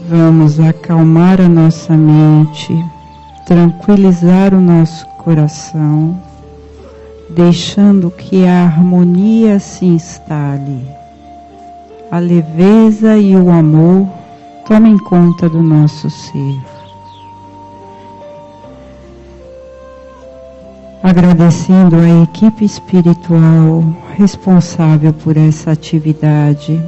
Vamos acalmar a nossa mente, tranquilizar o nosso coração, deixando que a harmonia se instale. A leveza e o amor tomem conta do nosso ser. Agradecendo a equipe espiritual responsável por essa atividade,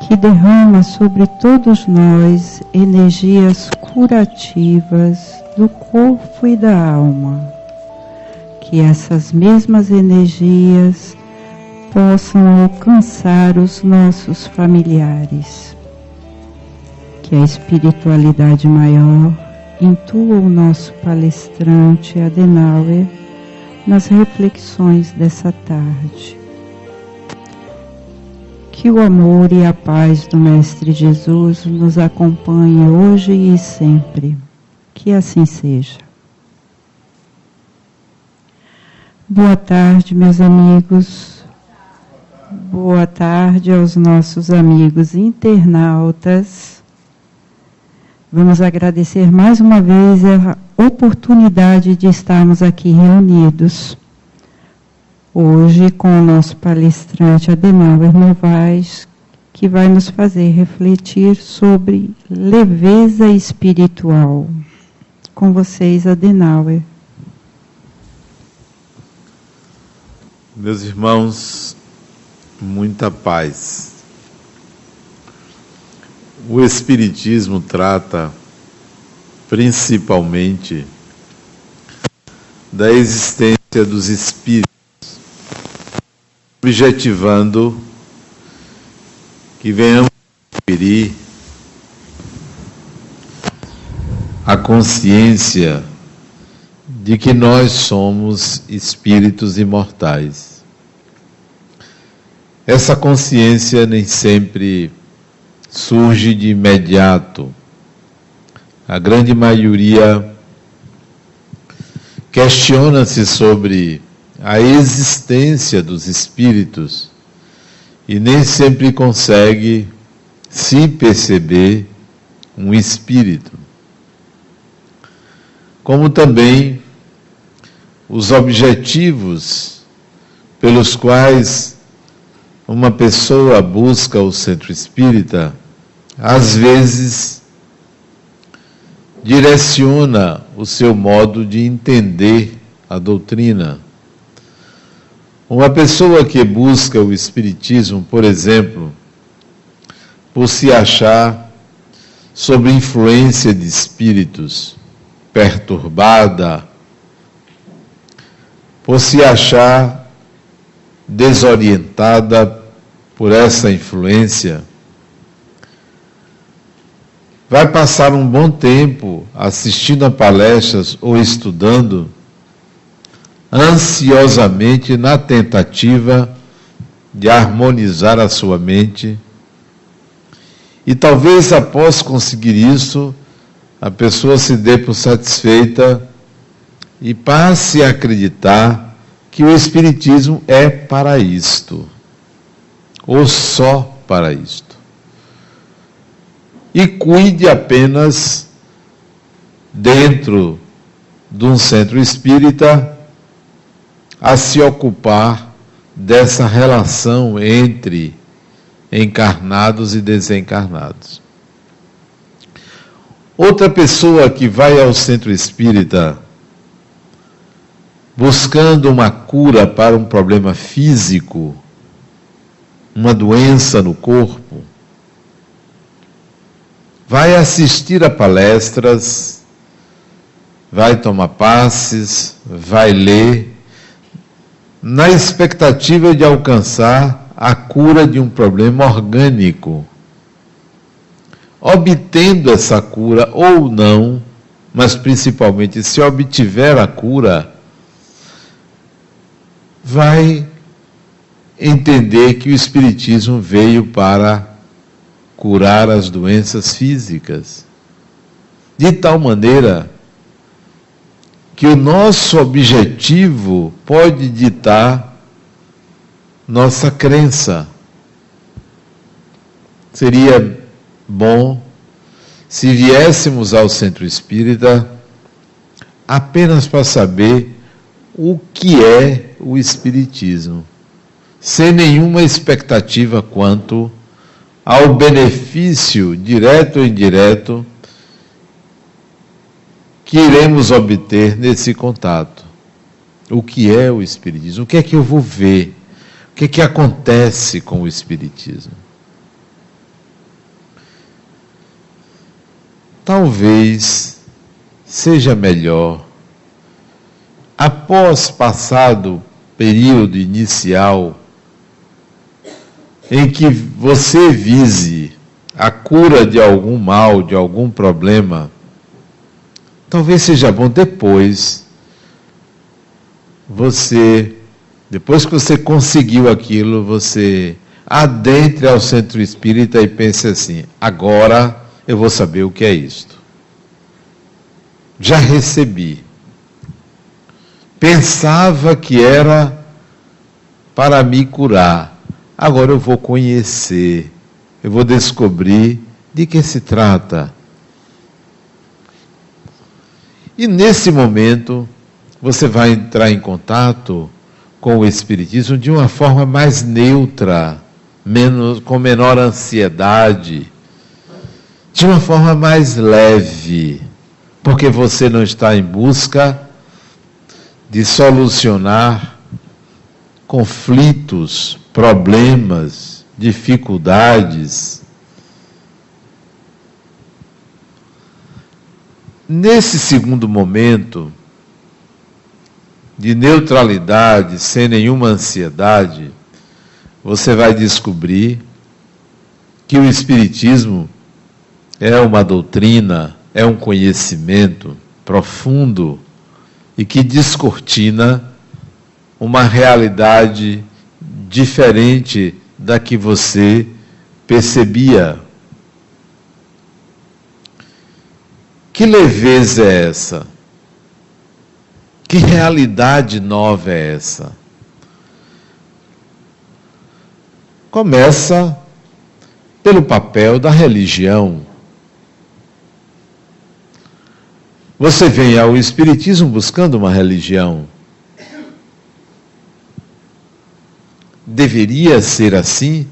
que derrama sobre todos nós energias curativas do corpo e da alma. Que essas mesmas energias possam alcançar os nossos familiares. Que a espiritualidade maior intua o nosso palestrante Adenauer nas reflexões dessa tarde. Que o amor e a paz do Mestre Jesus nos acompanhe hoje e sempre. Que assim seja. Boa tarde, meus amigos. Boa tarde aos nossos amigos internautas. Vamos agradecer mais uma vez a oportunidade de estarmos aqui reunidos. Hoje com o nosso palestrante Adenauer Novaes, que vai nos fazer refletir sobre leveza espiritual. Com vocês, Adenauer. Meus irmãos, muita paz. O Espiritismo trata principalmente da existência dos espíritos, objetivando que venhamos adquirir a consciência de que nós somos espíritos imortais. Essa consciência nem sempre surge de imediato. A grande maioria questiona-se sobre a existência dos espíritos e nem sempre consegue se perceber um espírito. Como também os objetivos pelos quais uma pessoa busca o centro espírita, às vezes direciona o seu modo de entender a doutrina. Uma pessoa que busca o espiritismo, por exemplo, por se achar sob influência de espíritos, perturbada, por se achar desorientada por essa influência, vai passar um bom tempo assistindo a palestras ou estudando, ansiosamente na tentativa de harmonizar a sua mente, e talvez após conseguir isso, a pessoa se dê por satisfeita e passe a acreditar que o Espiritismo é para isto, ou só para isto. E cuide apenas dentro de um centro espírita a se ocupar dessa relação entre encarnados e desencarnados. Outra pessoa que vai ao centro espírita buscando uma cura para um problema físico, uma doença no corpo, vai assistir a palestras, vai tomar passes, vai ler, na expectativa de alcançar a cura de um problema orgânico. Obtendo essa cura ou não, mas principalmente se obtiver a cura, vai entender que o Espiritismo veio para curar as doenças físicas, de tal maneira que o nosso objetivo pode ditar nossa crença. Seria bom se viéssemos ao Centro Espírita apenas para saber o que é o Espiritismo, sem nenhuma expectativa quanto ao benefício, direto ou indireto, que iremos obter nesse contato. O que é o Espiritismo? O que é que eu vou ver? O que é que acontece com o Espiritismo? Talvez seja melhor, após passado o período inicial, em que você vise a cura de algum mal, de algum problema, talvez seja bom depois que você conseguiu aquilo, você adentre ao Centro Espírita e pense assim: agora eu vou saber o que é isto. Já recebi. Pensava que era para me curar. Agora eu vou conhecer, eu vou descobrir de que se trata. E nesse momento, você vai entrar em contato com o Espiritismo de uma forma mais neutra, com menor ansiedade, de uma forma mais leve, porque você não está em busca de solucionar conflitos, problemas, dificuldades. Nesse segundo momento de neutralidade, sem nenhuma ansiedade, você vai descobrir que o Espiritismo é uma doutrina, é um conhecimento profundo e que descortina uma realidade diferente da que você percebia. Que leveza é essa? Que realidade nova é essa? Começa pelo papel da religião. Você vem ao Espiritismo buscando uma religião. Deveria ser assim?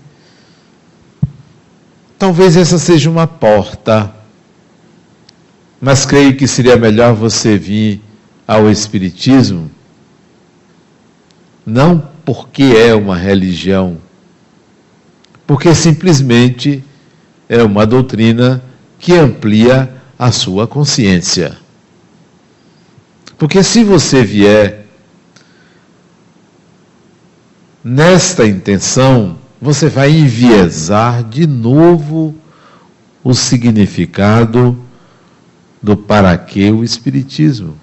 Talvez essa seja uma porta, mas creio que seria melhor você vir ao Espiritismo, não porque é uma religião, porque simplesmente é uma doutrina que amplia a sua consciência. Porque se você vier nesta intenção, você vai enviesar de novo o significado do para que o Espiritismo.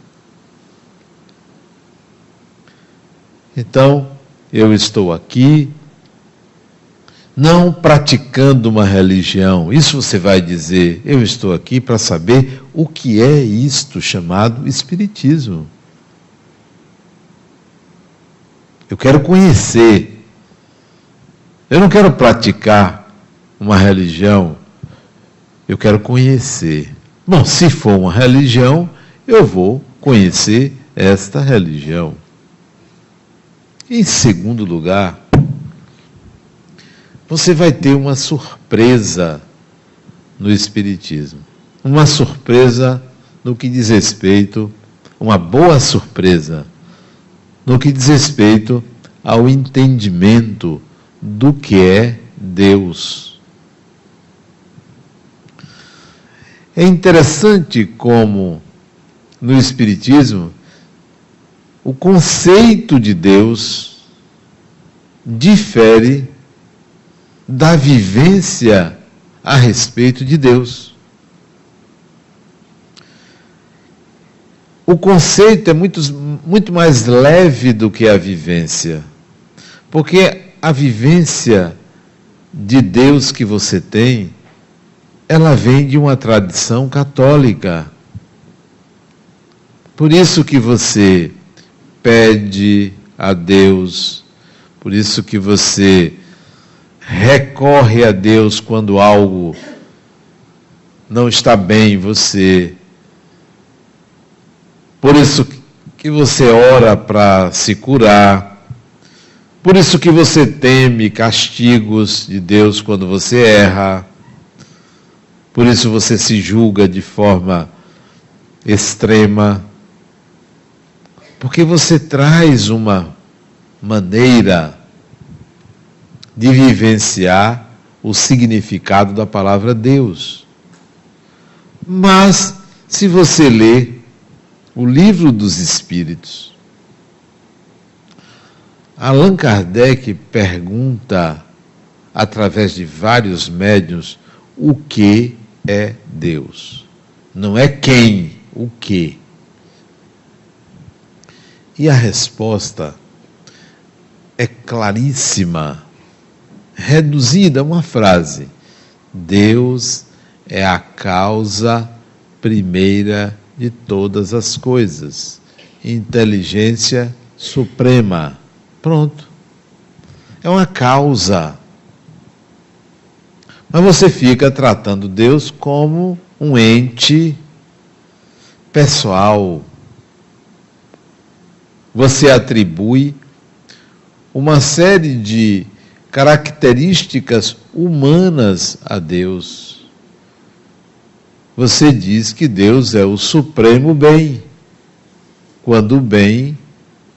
Então, eu estou aqui não praticando uma religião. Isso você vai dizer: eu estou aqui para saber o que é isto chamado Espiritismo. Eu quero conhecer. Eu não quero praticar uma religião. Eu quero conhecer. Bom, se for uma religião, eu vou conhecer esta religião. Em segundo lugar, você vai ter uma surpresa no Espiritismo. Uma surpresa no que diz respeito, uma boa surpresa, no que diz respeito ao entendimento do que é Deus. É interessante como, no Espiritismo, o conceito de Deus difere da vivência a respeito de Deus. O conceito é muito mais leve do que a vivência, porque a vivência de Deus que você tem, ela vem de uma tradição católica. Por isso que você pede a Deus, por isso que você recorre a Deus quando algo não está bem em você. Por isso que você ora para se curar. Por isso que você teme castigos de Deus quando você erra. Por isso você se julga de forma extrema. Porque você traz uma maneira de vivenciar o significado da palavra Deus. Mas, se você lê o Livro dos Espíritos, Allan Kardec pergunta, através de vários médiuns, o que é Deus? Não é quem, o que. E a resposta é claríssima, reduzida a uma frase: Deus é a causa primeira de todas as coisas, inteligência suprema. Pronto. É uma causa. Mas você fica tratando Deus como um ente pessoal. Você atribui uma série de características humanas a Deus. Você diz que Deus é o supremo bem, quando o bem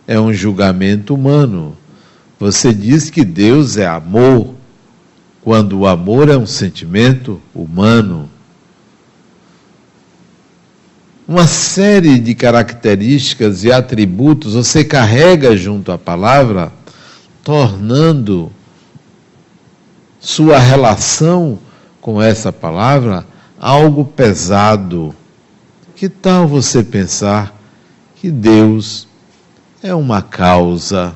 é um julgamento humano. Você diz que Deus é amor, quando o amor é um sentimento humano. Uma série de características e atributos você carrega junto à palavra, tornando sua relação com essa palavra algo pesado. Que tal você pensar que Deus é uma causa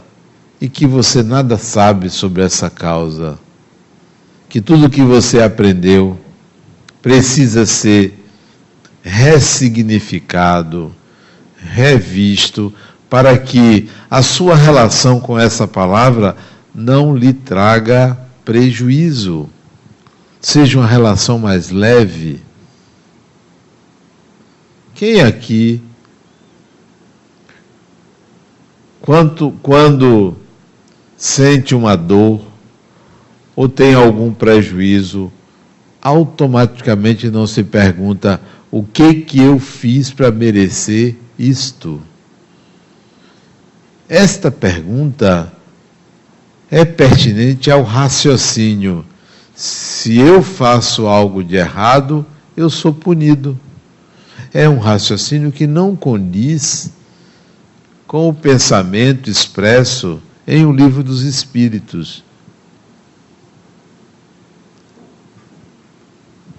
e que você nada sabe sobre essa causa? Que tudo que você aprendeu precisa ser ressignificado, revisto, para que a sua relação com essa palavra não lhe traga prejuízo. Seja uma relação mais leve. Quem aqui, quando sente uma dor ou tem algum prejuízo, automaticamente não se pergunta: o que eu fiz para merecer isto? Esta pergunta é pertinente ao raciocínio. Se eu faço algo de errado, eu sou punido. É um raciocínio que não condiz com o pensamento expresso em O Livro dos Espíritos.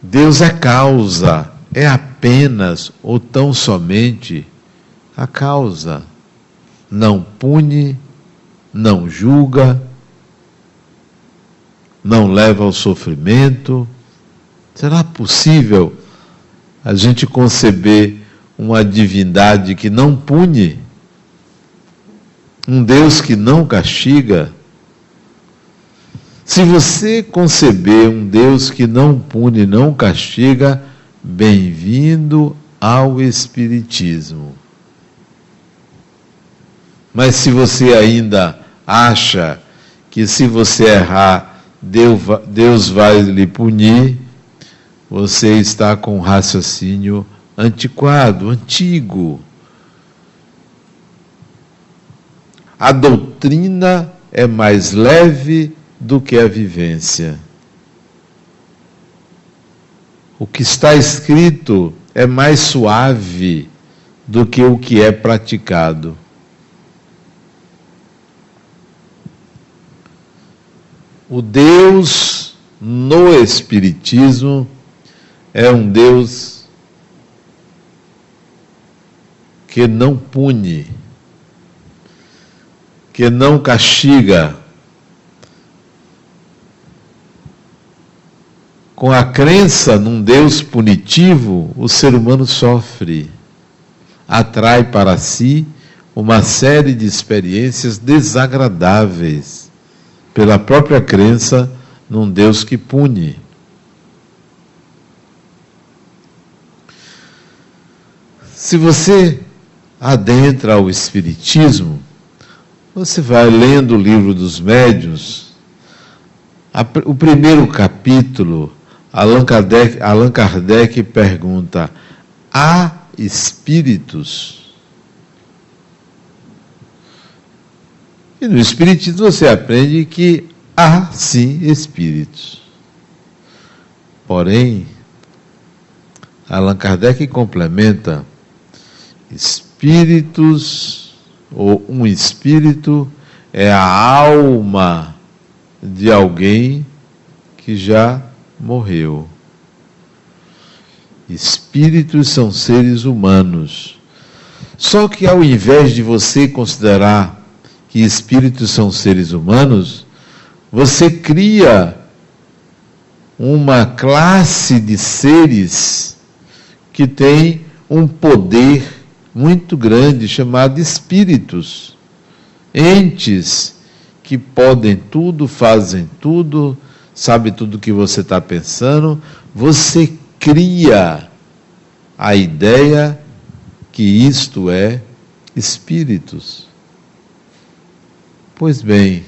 Deus é causa, é apenas ou tão somente a causa. Não pune, não julga, não leva ao sofrimento. Será possível a gente conceber uma divindade que não pune? Um Deus que não castiga? Se você conceber um Deus que não pune, não castiga, bem-vindo ao Espiritismo. Mas se você ainda acha que se você errar, Deus vai lhe punir, você está com um raciocínio antiquado, antigo. A doutrina é mais leve do que a vivência. O que está escrito é mais suave do que o que é praticado. O Deus no Espiritismo é um Deus que não pune, que não castiga. Com a crença num Deus punitivo, o ser humano sofre, atrai para si uma série de experiências desagradáveis, pela própria crença num Deus que pune. Se você adentra ao Espiritismo, você vai lendo o livro dos médiuns, o primeiro capítulo, Allan Kardec pergunta: há espíritos? E no Espiritismo você aprende que há sim espíritos. Porém, Allan Kardec complementa: espíritos, ou um espírito, é a alma de alguém que já morreu. Espíritos são seres humanos. Só que ao invés de você considerar que espíritos são seres humanos, você cria uma classe de seres que tem um poder muito grande chamado espíritos. Entes que podem tudo, fazem tudo, sabe tudo o que você está pensando. Você cria a ideia que isto é espíritos. Pois bem,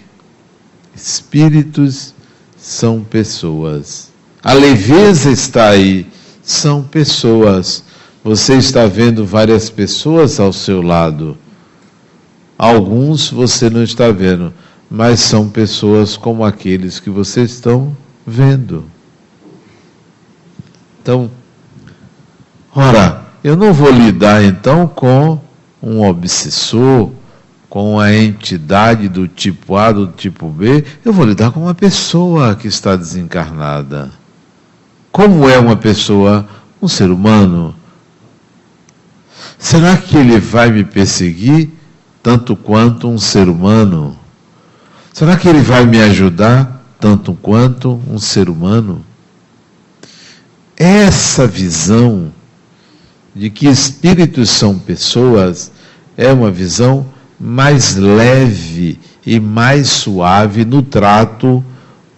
espíritos são pessoas. A leveza está aí, são pessoas. Você está vendo várias pessoas ao seu lado. Alguns você não está vendo, mas são pessoas como aqueles que vocês estão vendo. Então, ora, eu não vou lidar então com um obsessor, com a entidade do tipo A, do tipo B, eu vou lidar com uma pessoa que está desencarnada. Como é uma pessoa? Um ser humano. Será que ele vai me perseguir tanto quanto um ser humano? Será que ele vai me ajudar tanto quanto um ser humano? Essa visão de que espíritos são pessoas é uma visão mais leve e mais suave no trato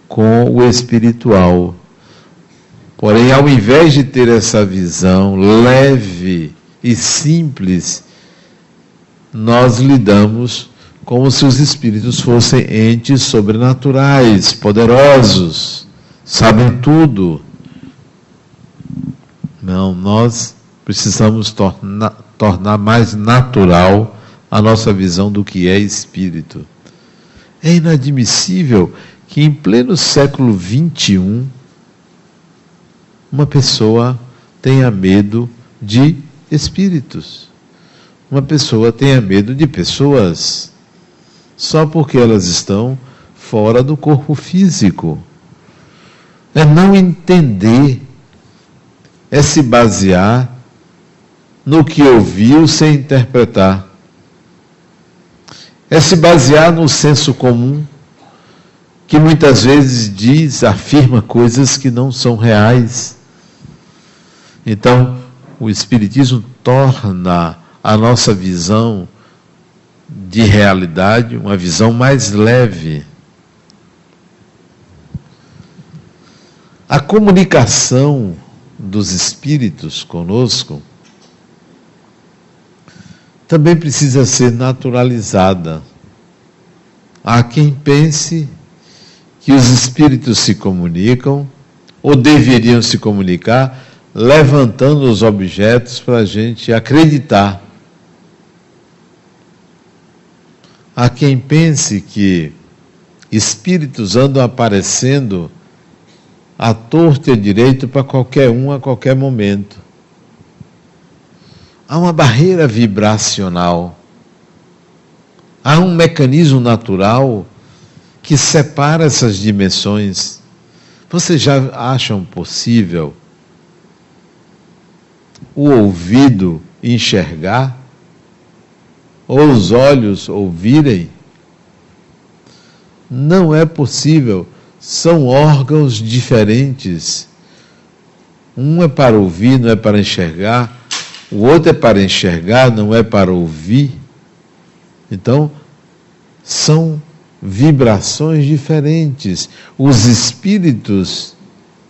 com o espiritual. Porém, ao invés de ter essa visão leve e simples, nós lidamos como se os espíritos fossem entes sobrenaturais, poderosos, sabem tudo. Não, nós precisamos tornar mais natural a nossa visão do que é espírito. É inadmissível que em pleno século XXI uma pessoa tenha medo de espíritos. Uma pessoa tenha medo de pessoas só porque elas estão fora do corpo físico. É não entender, é se basear no que ouviu sem interpretar. É se basear no senso comum, que muitas vezes afirma coisas que não são reais. Então, o Espiritismo torna a nossa visão de realidade uma visão mais leve. A comunicação dos espíritos conosco também precisa ser naturalizada. Há quem pense que os espíritos se comunicam, ou deveriam se comunicar, levantando os objetos para a gente acreditar. Há quem pense que espíritos andam aparecendo à torta e à direita para qualquer um a qualquer momento. Há uma barreira vibracional. Há um mecanismo natural que separa essas dimensões. Vocês já acham possível o ouvido enxergar? Ou os olhos ouvirem? Não é possível. São órgãos diferentes. Um é para ouvir, não é para enxergar. O outro é para enxergar, não é para ouvir. Então, são vibrações diferentes. Os espíritos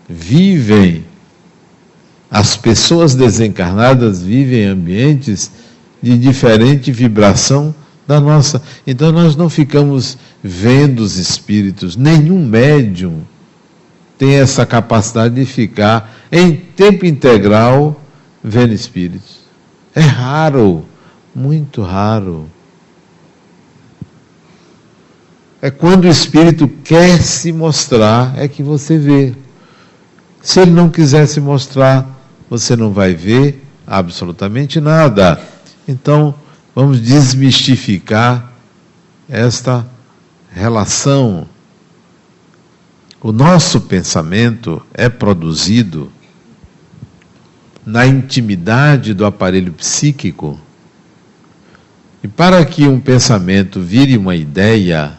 vivem As pessoas desencarnadas vivem em ambientes de diferente vibração da nossa. Então nós não ficamos vendo os espíritos. Nenhum médium tem essa capacidade de ficar em tempo integral vendo espíritos. É raro, muito raro. É quando o espírito quer se mostrar, é que você vê. Se ele não quiser se mostrar, você não vai ver absolutamente nada. Então, vamos desmistificar esta relação. O nosso pensamento é produzido na intimidade do aparelho psíquico. E para que um pensamento vire uma ideia,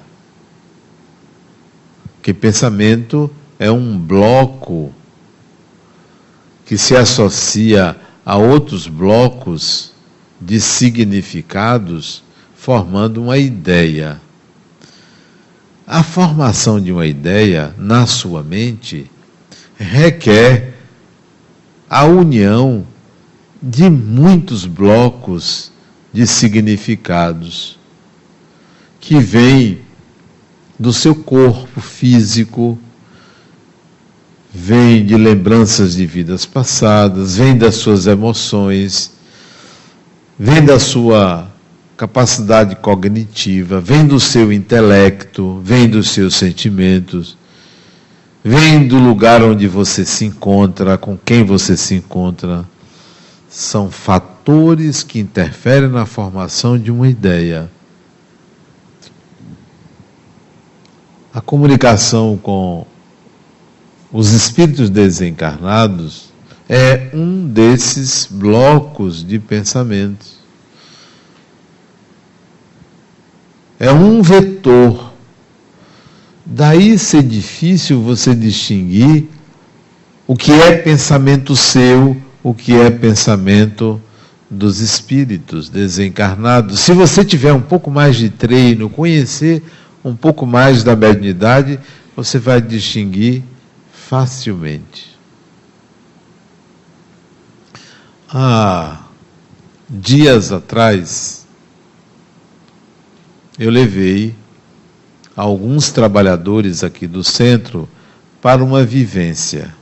que pensamento é um bloco que se associa a outros blocos de significados, formando uma ideia. A formação de uma ideia na sua mente requer a união de muitos blocos de significados que vêm do seu corpo físico, vem de lembranças de vidas passadas, vem das suas emoções, vem da sua capacidade cognitiva, vem do seu intelecto, vem dos seus sentimentos, vem do lugar onde você se encontra, com quem você se encontra. São fatores que interferem na formação de uma ideia. A comunicação com os espíritos desencarnados é um desses blocos de pensamentos. É um vetor. Daí ser difícil você distinguir o que é pensamento seu, o que é pensamento dos espíritos desencarnados. Se você tiver um pouco mais de treino, conhecer um pouco mais da mediunidade, você vai distinguir facilmente. Há dias atrás, eu levei alguns trabalhadores aqui do centro para uma vivência,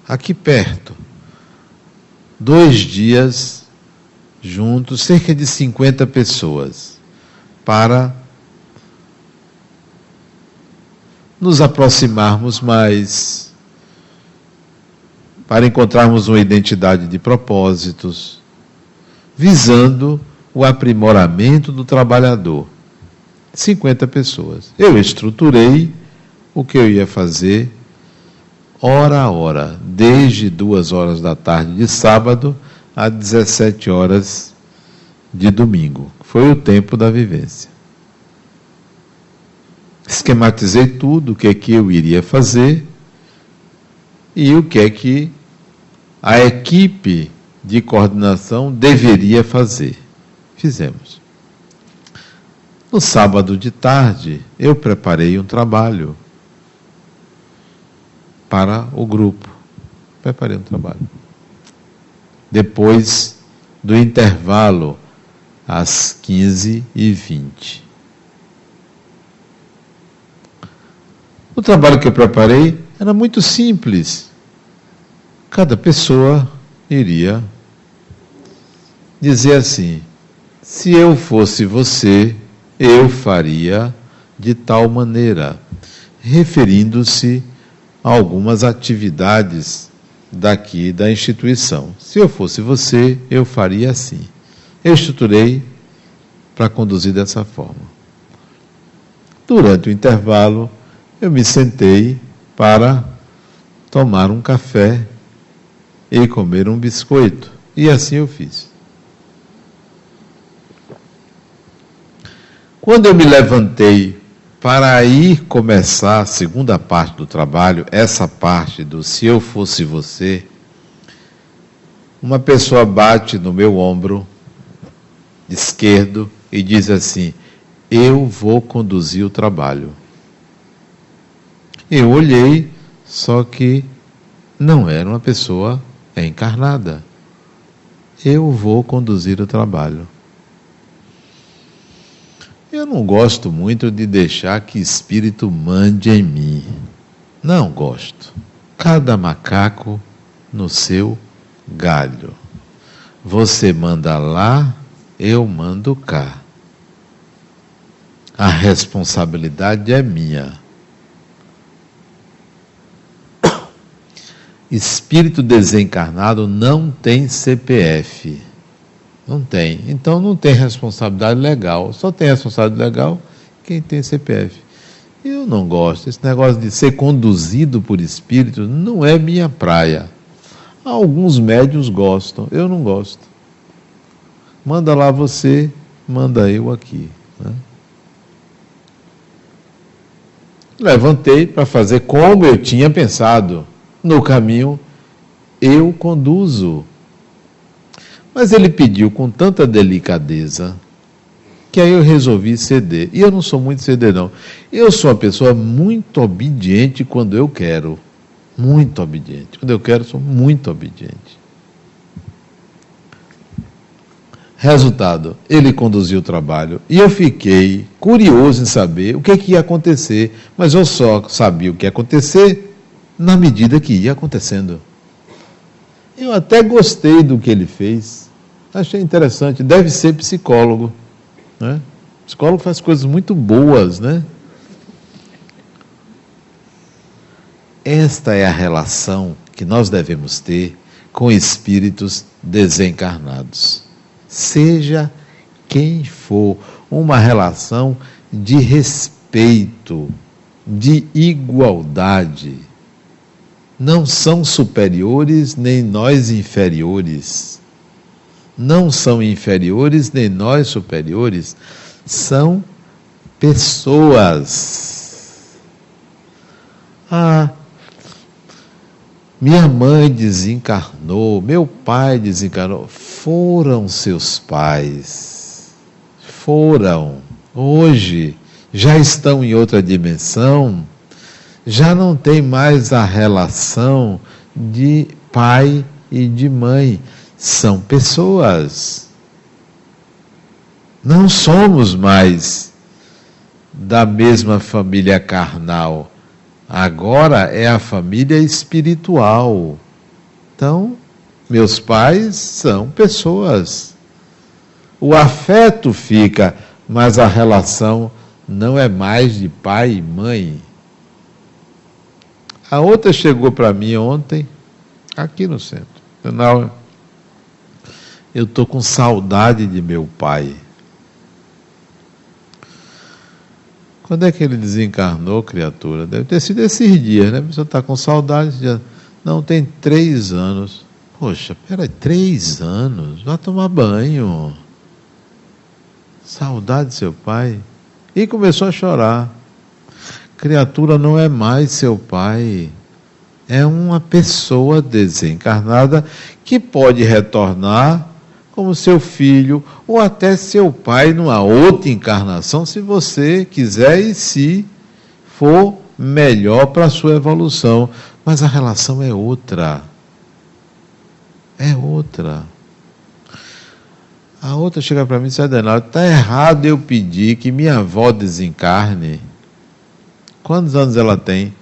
aqui perto. 2 dias juntos, cerca de 50 pessoas, para nos aproximarmos mais, para encontrarmos uma identidade de propósitos, visando o aprimoramento do trabalhador. 50 pessoas. Eu estruturei o que eu ia fazer hora a hora, desde 2 horas da tarde de sábado a 17 horas de domingo. Foi o tempo da vivência. Esquematizei tudo, o que é que eu iria fazer e o que é que a equipe de coordenação deveria fazer. Fizemos. No sábado de tarde, eu preparei um trabalho para o grupo. Preparei um trabalho. Depois do intervalo, às 15h20. O trabalho que eu preparei era muito simples. Cada pessoa iria dizer assim: se eu fosse você, eu faria de tal maneira, referindo-se a algumas atividades daqui da instituição. Se eu fosse você, eu faria assim. Eu estruturei para conduzir dessa forma. Durante o intervalo, eu me sentei para tomar um café e comer um biscoito. E assim eu fiz. Quando eu me levantei para ir começar a segunda parte do trabalho, essa parte do se eu fosse você, uma pessoa bate no meu ombro esquerdo e diz assim: eu vou conduzir o trabalho. Eu olhei, só que não era uma pessoa é encarnada. Eu vou conduzir o trabalho. Eu não gosto muito de deixar que espírito mande em mim. Não gosto. Cada macaco no seu galho. Você manda lá, eu mando cá. A responsabilidade é minha. Espírito desencarnado não tem CPF. Não tem. Então não tem responsabilidade legal. Só tem responsabilidade legal quem tem CPF. Eu não gosto. Esse negócio de ser conduzido por espíritos não é minha praia. Alguns médiuns gostam. Eu não gosto. Manda lá você, manda eu aqui. Né? Levantei para fazer como eu tinha pensado. No caminho, eu conduzo. Mas ele pediu com tanta delicadeza, que aí eu resolvi ceder. E eu não sou muito ceder, não. Eu sou uma pessoa muito obediente quando eu quero. Muito obediente. Quando eu quero, sou muito obediente. Resultado, ele conduziu o trabalho e eu fiquei curioso em saber o que ia acontecer, mas eu só sabia o que ia acontecer na medida que ia acontecendo. Eu até gostei do que ele fez, achei interessante, deve ser psicólogo, né? Psicólogo faz coisas muito boas, né? Esta é a relação que nós devemos ter com espíritos desencarnados. Seja quem for, uma relação de respeito, de igualdade. Não são superiores nem nós inferiores. Não são inferiores nem nós superiores. São pessoas. Minha mãe desencarnou, meu pai desencarnou. Foram seus pais. Foram. Hoje já estão em outra dimensão. Já não tem mais a relação de pai e de mãe. São pessoas. Não somos mais da mesma família carnal. Agora é a família espiritual. Então, meus pais são pessoas. O afeto fica, mas a relação não é mais de pai e mãe. A outra chegou para mim ontem, aqui no centro. Eu estou com saudade de meu pai. Quando é que ele desencarnou, criatura? Deve ter sido esses dias, né? A pessoa está com saudade. Não, tem 3 anos. Poxa, peraí, 3 anos? Vai tomar banho. Saudade de seu pai. E começou a chorar. Criatura não é mais seu pai. É uma pessoa desencarnada que pode retornar como seu filho, ou até seu pai numa outra encarnação, se você quiser e se for melhor para a sua evolução. Mas a relação é outra. É outra. A outra chega para mim e diz: Adenauer, está errado eu pedir que minha avó desencarne. Quantos anos ela tem?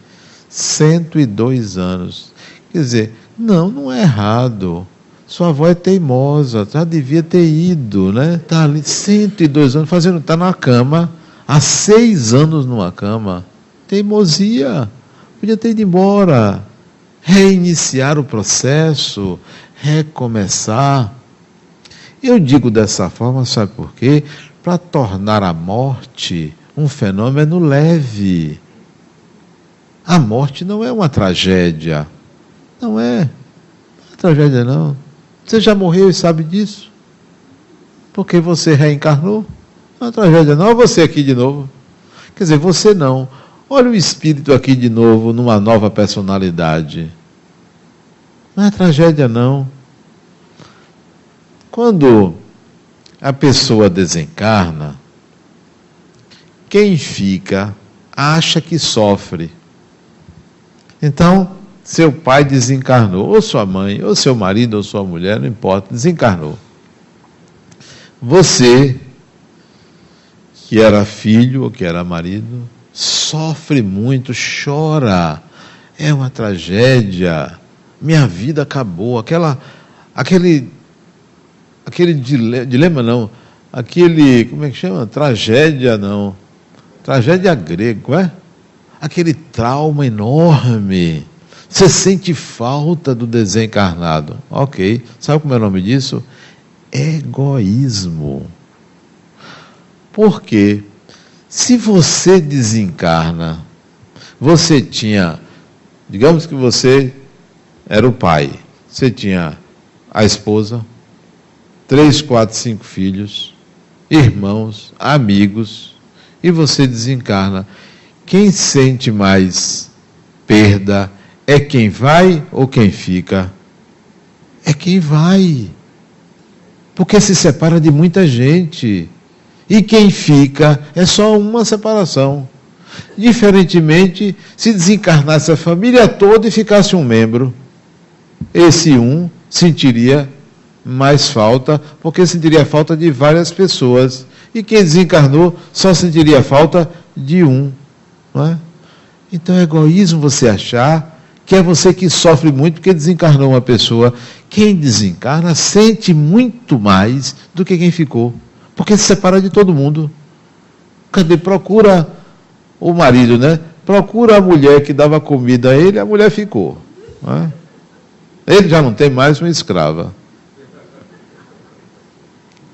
102 anos. Quer dizer, não é errado. Sua avó é teimosa, já devia ter ido, né? Está ali 102 anos, está na cama, há 6 anos numa cama. Teimosia. Podia ter ido embora. Reiniciar o processo, recomeçar. Eu digo dessa forma, sabe por quê? Para tornar a morte um fenômeno leve. A morte não é uma tragédia. Não é tragédia, não. Você já morreu e sabe disso? Porque você reencarnou? Não é tragédia, não. Olha você aqui de novo. Quer dizer, você não. Olha o espírito aqui de novo, numa nova personalidade. Não é tragédia, não. Quando a pessoa desencarna, quem fica acha que sofre. Então, seu pai desencarnou, ou sua mãe, ou seu marido, ou sua mulher, não importa, desencarnou. Você, que era filho ou que era marido, sofre muito, chora, é uma tragédia, minha vida acabou, aquele dilema não, como é que chama? Tragédia não, tragédia grego, é? Aquele trauma enorme, você sente falta do desencarnado, ok, sabe como é o nome disso? Egoísmo. Porque se você desencarna, você tinha, digamos que você era o pai, você tinha a esposa, 3, 4, 5 filhos, irmãos, amigos, e você desencarna. Quem sente mais perda é quem vai ou quem fica? É quem vai. Porque se separa de muita gente. E quem fica é só uma separação. Diferentemente, se desencarnasse a família toda e ficasse um membro, esse um sentiria mais falta, porque sentiria falta de várias pessoas. E quem desencarnou só sentiria falta de um. Não é? Então é egoísmo você achar que é você que sofre muito porque desencarnou uma pessoa. Quem desencarna sente muito mais do que quem ficou, porque se separa de todo mundo. Cadê? Procura o marido, né? Procura a mulher que dava comida a ele, a mulher ficou. Não é? Ele já não tem mais uma escrava.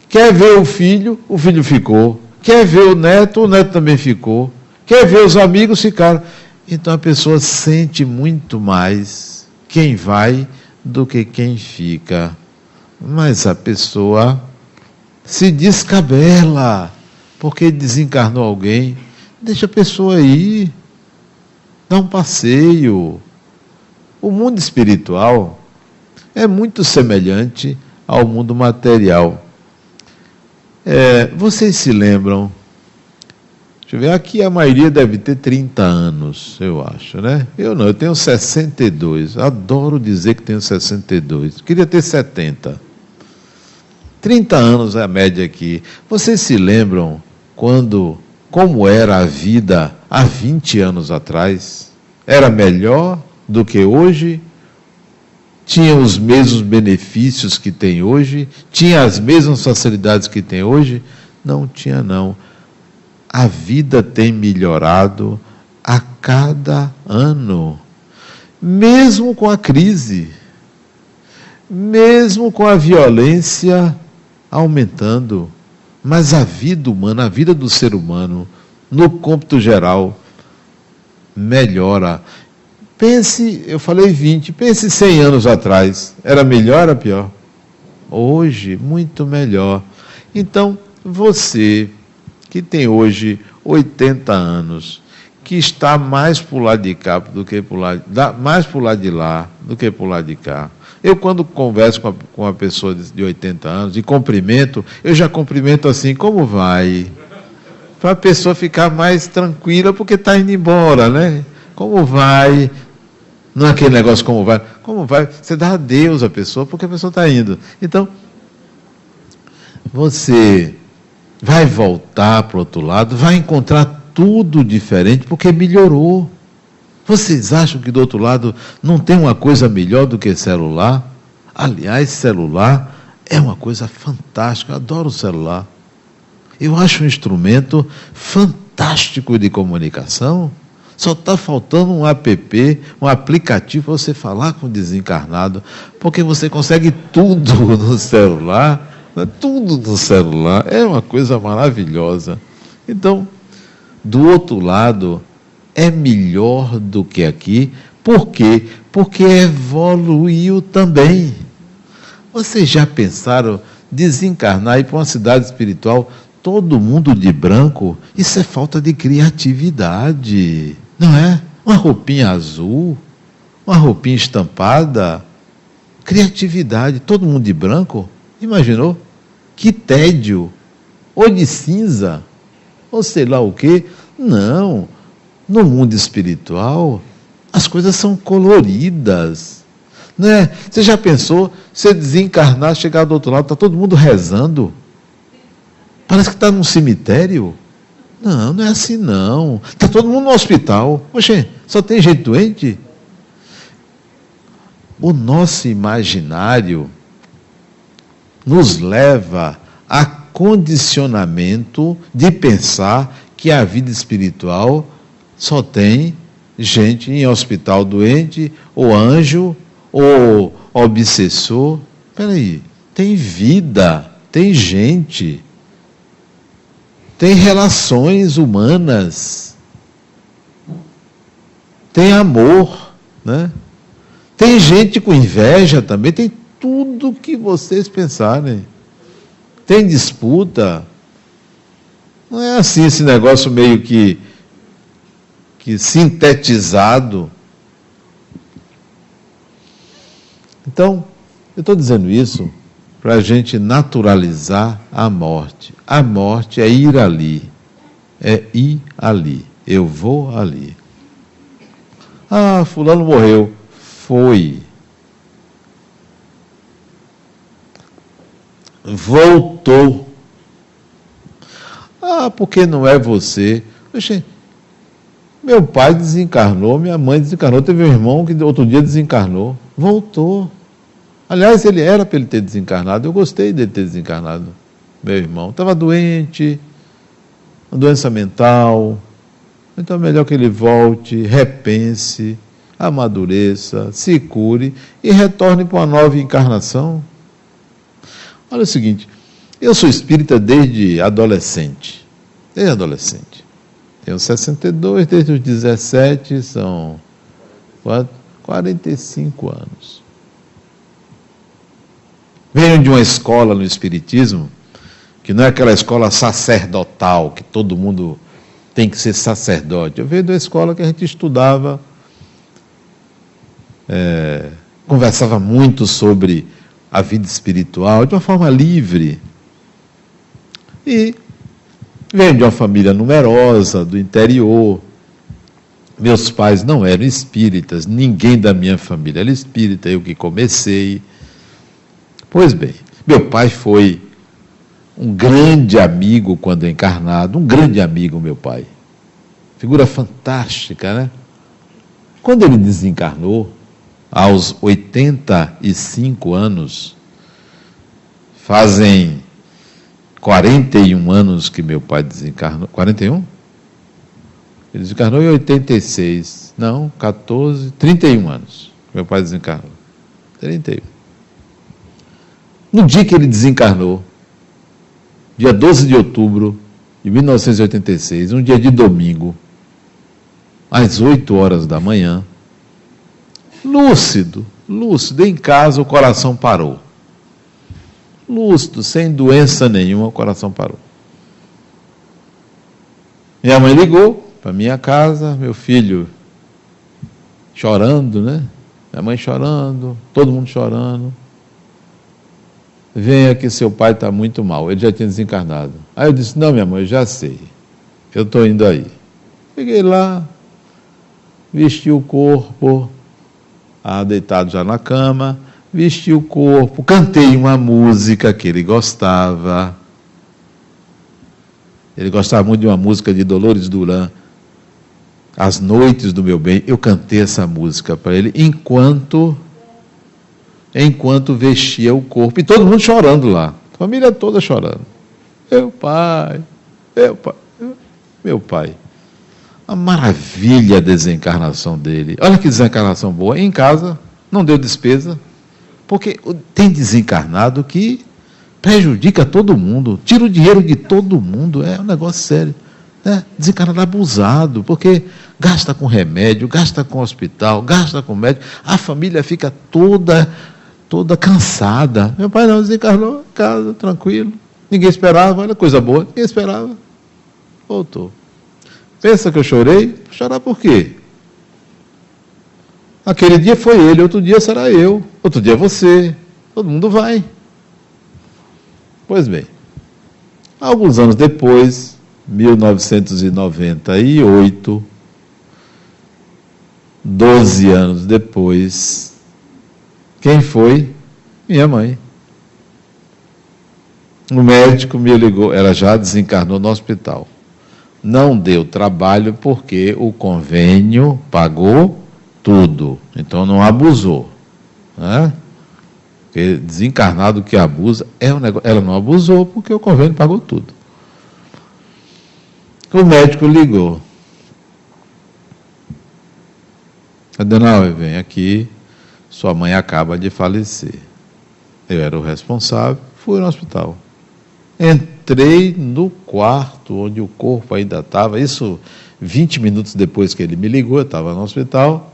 Quer ver o filho ficou. Quer ver o neto também ficou. Quer ver os amigos, ficaram. Então a pessoa sente muito mais quem vai do que quem fica. Mas a pessoa se descabela, porque desencarnou alguém. Deixa a pessoa ir, dá um passeio. O mundo espiritual é muito semelhante ao mundo material. Vocês se lembram? Deixa eu ver, aqui a maioria deve ter 30 anos, eu acho, né? Eu não, eu tenho 62, adoro dizer que tenho 62, queria ter 70. 30 anos é a média aqui. Vocês se lembram como era a vida há 20 anos atrás? Era melhor do que hoje? Tinha os mesmos benefícios que tem hoje? Tinha as mesmas facilidades que tem hoje? Não tinha, não. A vida tem melhorado a cada ano, mesmo com a crise, mesmo com a violência aumentando, mas a vida humana, a vida do ser humano, no cômputo geral, melhora. Pense, eu falei 20, pense 100 anos atrás, era melhor ou pior? Hoje, muito melhor. Então, você que tem hoje 80 anos, que está mais para o lado de cá do que para o lado, mais para o lado de lá do que para o lado de cá. Eu, quando converso com uma pessoa de 80 anos e cumprimento, eu já cumprimento assim, como vai? Para a pessoa ficar mais tranquila, porque está indo embora, né? Como vai? Não é aquele negócio como vai. Como vai? Você dá adeus à pessoa, porque a pessoa está indo. Então, você vai voltar para o outro lado, vai encontrar tudo diferente, porque melhorou. Vocês acham que do outro lado não tem uma coisa melhor do que celular? Aliás, celular é uma coisa fantástica, eu adoro o celular. Eu acho um instrumento fantástico de comunicação. Só está faltando um app, um aplicativo para você falar com o desencarnado, porque você consegue tudo no celular. Tudo no celular, é uma coisa maravilhosa. Então, do outro lado, é melhor do que aqui. Por quê? Porque evoluiu também. Vocês já pensaram desencarnar e ir para uma cidade espiritual, todo mundo de branco? Isso é falta de criatividade, não é? Uma roupinha azul, uma roupinha estampada, criatividade, todo mundo de branco. Imaginou? Que tédio, ou de cinza, ou sei lá o quê. Não, no mundo espiritual As coisas são coloridas. Né? Você já pensou, você desencarnar, chegar do outro lado, está todo mundo rezando? Parece que está num cemitério. Não, não é assim não. Está todo mundo no hospital. Oxê, só tem gente doente? O nosso imaginário nos leva a condicionamento de pensar que a vida espiritual só tem gente em hospital doente, ou anjo, ou obsessor. Espera aí, tem vida, tem gente, tem relações humanas, tem amor, né? Tem gente com inveja também, tem tudo que vocês pensarem. Tem disputa. Não é assim esse negócio meio que sintetizado. Então, eu estou dizendo isso para a gente naturalizar a morte. A morte é ir ali. É ir ali. Eu vou ali. Ah, fulano morreu. Foi. Voltou. Ah, porque não é você. Oxe, meu pai desencarnou, minha mãe desencarnou, teve um irmão que outro dia desencarnou. Voltou. Aliás, ele era para ele ter desencarnado, eu gostei dele ter desencarnado. Meu irmão estava doente, uma doença mental. Então é melhor que ele volte, repense, amadureça, se cure e retorne para uma nova encarnação. Olha o seguinte, eu sou espírita desde adolescente. Desde adolescente. Tenho 62, desde os 17, são 45 anos. Venho de uma escola no espiritismo, que não é aquela escola sacerdotal, que todo mundo tem que ser sacerdote. Eu venho de uma escola que a gente estudava, conversava muito sobre a vida espiritual, de uma forma livre. E venho de uma família numerosa, do interior. Meus pais não eram espíritas, ninguém da minha família era espírita, eu que comecei. Pois bem, meu pai foi um grande amigo quando encarnado, um grande amigo, meu pai. Figura fantástica, né? Quando ele desencarnou, aos 85 anos, fazem 41 anos que meu pai desencarnou. 41? Ele desencarnou em 86. Não, 14, 31 anos. Meu pai desencarnou. 31. No dia que ele desencarnou, dia 12 de outubro de 1986, um dia de domingo, às 8 horas da manhã, lúcido, em casa o coração parou. Lúcido, sem doença nenhuma, o coração parou. Minha mãe ligou para minha casa, meu filho chorando, né? Minha mãe chorando, todo mundo chorando. Venha que seu pai está muito mal, ele já tinha desencarnado. Aí eu disse, não, minha mãe, eu já sei, eu estou indo aí. Cheguei lá, vesti o corpo, deitado já na cama, vesti o corpo, cantei uma música que ele gostava. Ele gostava muito de uma música de Dolores Duran, As Noites do Meu Bem. Eu cantei essa música para ele enquanto vestia o corpo, e todo mundo chorando lá, a família toda chorando. Meu pai. A maravilha a desencarnação dele. Olha que desencarnação boa. Em casa, não deu despesa, porque tem desencarnado que prejudica todo mundo, tira o dinheiro de todo mundo, é um negócio sério. Né? Desencarnado abusado, porque gasta com remédio, gasta com hospital, gasta com médico, a família fica toda cansada. Meu pai não, desencarnou em casa, tranquilo, ninguém esperava, olha coisa boa, ninguém esperava, voltou. Pensa que eu chorei? Chorar por quê? Aquele dia foi ele, outro dia será eu, outro dia você, todo mundo vai. Pois bem, alguns anos depois, 1998, 12 anos depois, quem foi? Minha mãe. O médico me ligou, ela já desencarnou no hospital. Não deu trabalho porque o convênio pagou tudo, então não abusou, né? Porque desencarnado que abusa é um negócio. Ela não abusou porque o convênio pagou tudo. O médico ligou. Adenauer, vem aqui, sua mãe acaba de falecer. Eu era o responsável, fui no hospital. Entrei no quarto onde o corpo ainda estava, isso 20 minutos depois que ele me ligou, eu estava no hospital.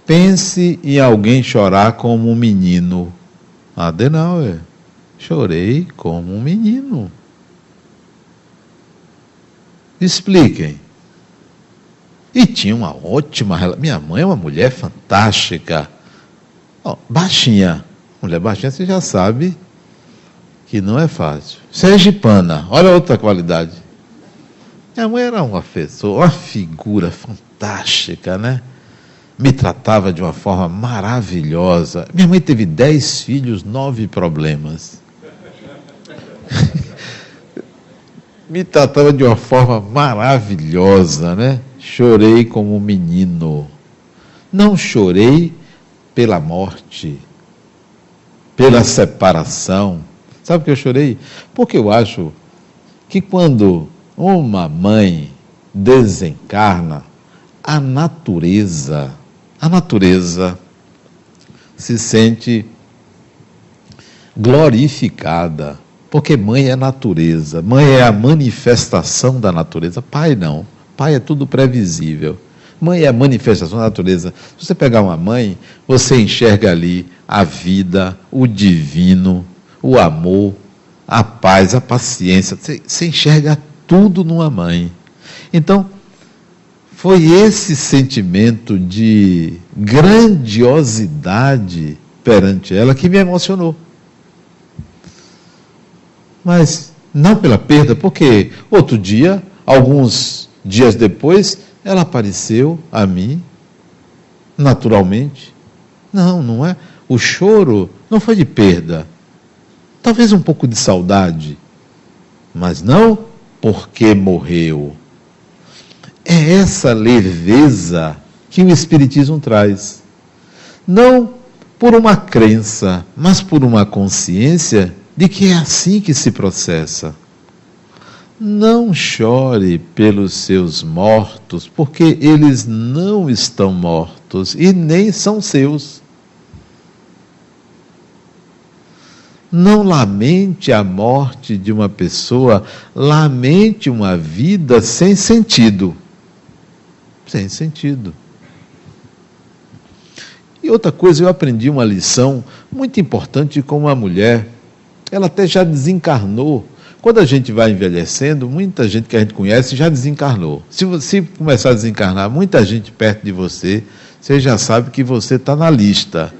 Pense em alguém chorar como um menino. Adenauer, chorei como um menino. Expliquem. E tinha uma ótima relação. Minha mãe é uma mulher fantástica. Baixinha. Mulher baixinha, você já sabe que não é fácil. Sergipana, olha outra qualidade. Minha mãe era uma pessoa, uma figura fantástica, né? Me tratava de uma forma maravilhosa. Minha mãe teve 10 filhos, 9 problemas. Me tratava de uma forma maravilhosa, né? Chorei como um menino. Não chorei pela morte, pela separação. Sabe por que eu chorei? Porque eu acho que quando uma mãe desencarna, a natureza se sente glorificada, porque mãe é natureza, mãe é a manifestação da natureza, pai não, pai é tudo previsível, mãe é a manifestação da natureza. Se você pegar uma mãe, você enxerga ali a vida, o divino, o amor, a paz, a paciência, você enxerga tudo numa mãe. Então, foi esse sentimento de grandiosidade perante ela que me emocionou. Mas não pela perda, porque outro dia, alguns dias depois, ela apareceu a mim, naturalmente. Não é. O choro não foi de perda. Talvez um pouco de saudade, mas não porque morreu. É essa leveza que o Espiritismo traz. Não por uma crença, mas por uma consciência de que é assim que se processa. Não chore pelos seus mortos, porque eles não estão mortos e nem são seus. Não lamente a morte de uma pessoa, lamente uma vida sem sentido. Sem sentido. E outra coisa, eu aprendi uma lição muito importante com uma mulher. Ela até já desencarnou. Quando a gente vai envelhecendo, muita gente que a gente conhece já desencarnou. Se você começar a desencarnar, muita gente perto de você, você já sabe que você está na lista.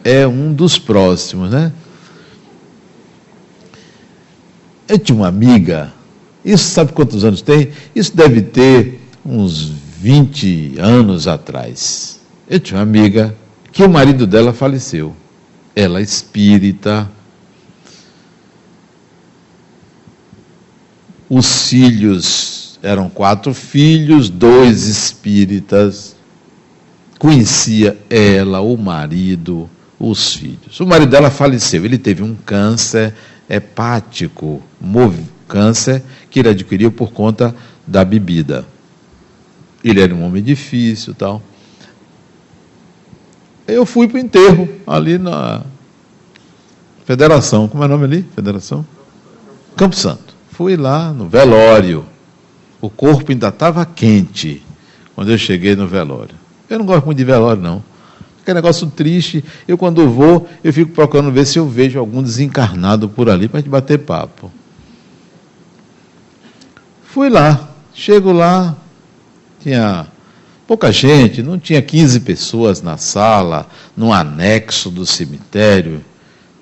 É um dos próximos, né? Eu tinha uma amiga, isso sabe quantos anos tem? Isso deve ter uns 20 anos atrás. Eu tinha uma amiga que o marido dela faleceu. Ela é espírita. Os filhos, eram 4 filhos, 2 espíritas. Conhecia ela, o marido, os filhos. O marido dela faleceu, ele teve um câncer hepático, câncer que ele adquiriu por conta da bebida. Ele era um homem difícil e tal. Eu fui para o enterro, ali na Federação, como é o nome ali? Federação? Campo Santo. Fui lá no velório. O corpo ainda estava quente quando eu cheguei no velório. Eu não gosto muito de velório, não. Que negócio triste. Eu, quando vou, eu fico procurando ver se eu vejo algum desencarnado por ali para a gente bater papo. Fui lá. Chego lá, tinha pouca gente, não tinha 15 pessoas na sala, no anexo do cemitério,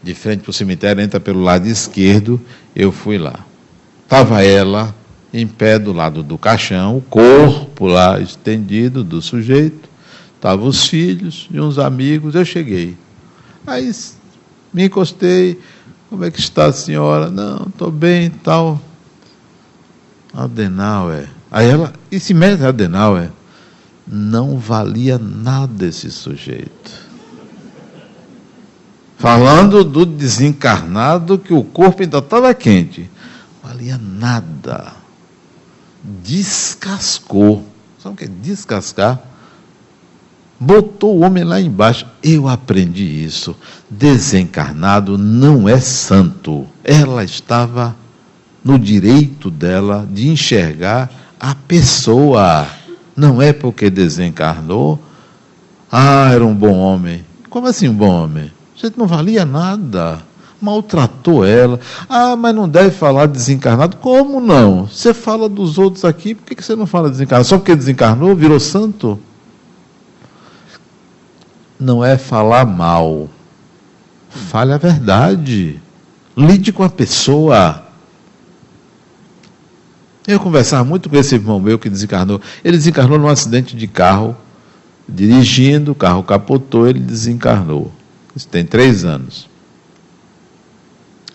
de frente para o cemitério, entra pelo lado esquerdo, eu fui lá. Estava ela, em pé do lado do caixão, o corpo lá estendido do sujeito, estavam os filhos e uns amigos, eu cheguei. Aí me encostei, como é que está a senhora? Não, estou bem e tal. Adenauer. Aí ela, esse médico Adenauer, não valia nada esse sujeito. Falando do desencarnado, que o corpo ainda estava quente. Valia nada. Descascou. Sabe o que é descascar? Botou o homem lá embaixo. Eu aprendi isso. Desencarnado não é santo. Ela estava no direito dela de enxergar a pessoa. Não é porque desencarnou. Era um bom homem. Como assim um bom homem? Você não valia nada. Maltratou ela. Mas não deve falar desencarnado. Como não? Você fala dos outros aqui, por que você não fala desencarnado? Só porque desencarnou, virou santo? Não é falar mal. Fale a verdade. Lide com a pessoa. Eu conversava muito com esse irmão meu que desencarnou. Ele desencarnou num acidente de carro, dirigindo, o carro capotou, ele desencarnou. Isso tem 3 anos.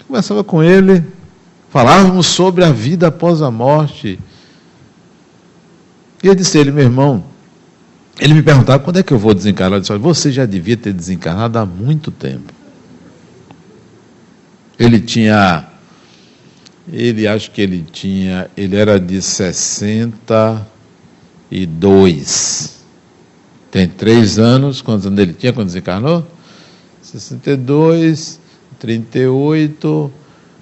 Eu conversava com ele, falávamos sobre a vida após a morte. E eu disse a ele, meu irmão, ele me perguntava, quando é que eu vou desencarnar? Eu disse, você já devia ter desencarnado há muito tempo. Ele era de 62. Tem 3 anos, quantos anos ele tinha quando desencarnou? 62, 38,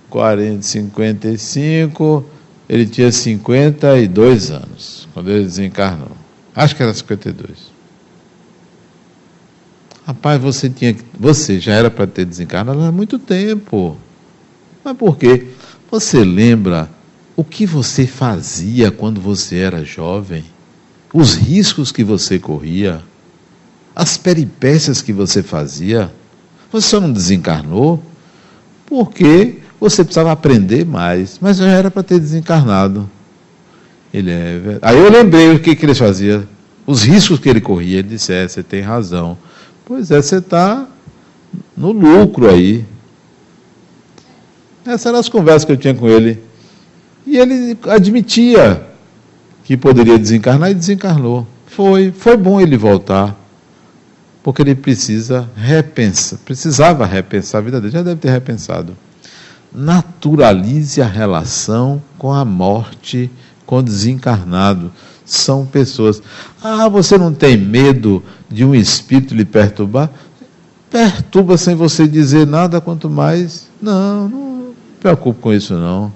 40, 55, ele tinha 52 anos, quando ele desencarnou. Acho que era 52. Rapaz, você já era para ter desencarnado há muito tempo. Mas por quê? Você lembra o que você fazia quando você era jovem? Os riscos que você corria? As peripécias que você fazia? Você só não desencarnou porque você precisava aprender mais, mas já era para ter desencarnado. Aí eu lembrei o que ele fazia, os riscos que ele corria. Ele disse, você tem razão. Pois é, você está no lucro aí. Essas eram as conversas que eu tinha com ele. E ele admitia que poderia desencarnar e desencarnou. Foi bom ele voltar, porque ele precisava repensar a vida dele, já deve ter repensado. Naturalize a relação com a morte, com o desencarnado. São pessoas. Você não tem medo de um espírito lhe perturbar? Perturba sem você dizer nada, quanto mais. Não me preocupo com isso não.